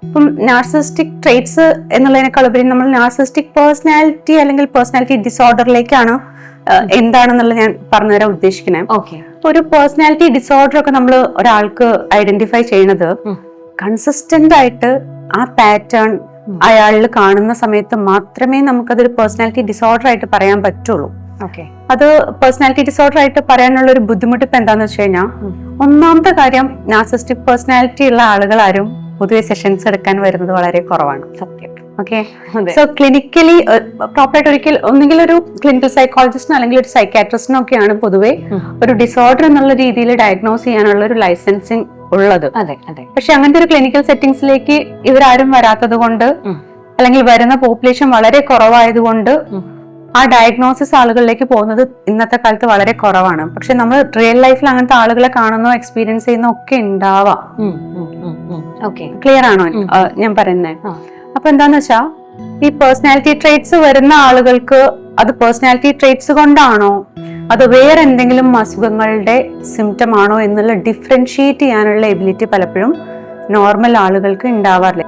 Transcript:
ഇപ്പം narcissistic traits എന്നുള്ളതിനേക്കാൾ ഉപരി നമ്മൾ നാർസിസ്റ്റിക് പേഴ്സണാലിറ്റി അല്ലെങ്കിൽ പേഴ്സണാലിറ്റി ഡിസോർഡറിലേക്കാണ് എന്താണെന്നുള്ളത് ഞാൻ പറഞ്ഞുതരാൻ ഉദ്ദേശിക്കുന്നത്. ഒരു പേഴ്സണാലിറ്റി ഡിസോർഡർ ഒക്കെ നമ്മൾ ഒരാൾക്ക് ഐഡന്റിഫൈ ചെയ്യണത് കൺസിസ്റ്റന്റ് ആയിട്ട് ആ പാറ്റേൺ അയാളിൽ കാണുന്ന സമയത്ത് മാത്രമേ നമുക്കതൊരു പേഴ്സണാലിറ്റി ഡിസോർഡർ ആയിട്ട് പറയാൻ പറ്റുള്ളൂ. അത് പേഴ്സണാലിറ്റി ഡിസോർഡർ ആയിട്ട് പറയാനുള്ള ഒരു ബുദ്ധിമുട്ട് ഇപ്പൊ എന്താന്ന് വെച്ച് കഴിഞ്ഞാൽ, ഒന്നാമത്തെ കാര്യം നാർസിസ്റ്റിക് പേഴ്സണാലിറ്റി ഉള്ള ആളുകൾ ആരും പൊതുവെ സെഷൻസ് എടുക്കാൻ വരുന്നത് വളരെ കുറവാണ്. സത്യം. ഓക്കെ, സോ ക്ലിനിക്കലി പ്രോപ്പറായിട്ട് ഒന്നുകിൽ ഒരു ക്ലിനിക്കൽ സൈക്കോളജിസ്റ്റിനോ അല്ലെങ്കിൽ ഒരു സൈക്കാട്രിസ്റ്റിനോ ഒക്കെയാണ് പൊതുവെ ഒരു ഡിസോർഡർ എന്നുള്ള രീതിയിൽ ഡയഗ്നോസ് ചെയ്യാനുള്ള ഒരു ലൈസൻസിങ് ഉള്ളത്. പക്ഷെ അങ്ങനത്തെ ഒരു ക്ലിനിക്കൽ സെറ്റിംഗ്സിലേക്ക് ഇവരാരും വരാത്തത് കൊണ്ട്, അല്ലെങ്കിൽ വരുന്ന പോപ്പുലേഷൻ വളരെ കുറവായതുകൊണ്ട് ആ ഡയഗ്നോസിസ് ആളുകളിലേക്ക് പോകുന്നത് ഇന്നത്തെ കാലത്ത് വളരെ കുറവാണ്. പക്ഷെ നമ്മൾ റിയൽ ലൈഫിൽ അങ്ങനത്തെ ആളുകളെ കാണുന്നോ എക്സ്പീരിയൻസ് ചെയ്യുന്നോ ഒക്കെ ഉണ്ടാവാം. ക്ലിയർ ആണോ ഞാൻ പറയുന്നത്? അപ്പൊ എന്താന്ന് വെച്ചാ, ഈ പേഴ്സണാലിറ്റി ട്രേറ്റ്സ് വരുന്ന ആളുകൾക്ക് അത് പേഴ്സണാലിറ്റി ട്രേറ്റ്സ് കൊണ്ടാണോ അത് വേറെ എന്തെങ്കിലും അസുഖങ്ങളുടെ സിംറ്റം ആണോ എന്നുള്ള ഡിഫറൻഷിയേറ്റ് ചെയ്യാനുള്ള എബിലിറ്റി പലപ്പോഴും നോർമൽ ആളുകൾക്ക് ഉണ്ടാവാറില്ല.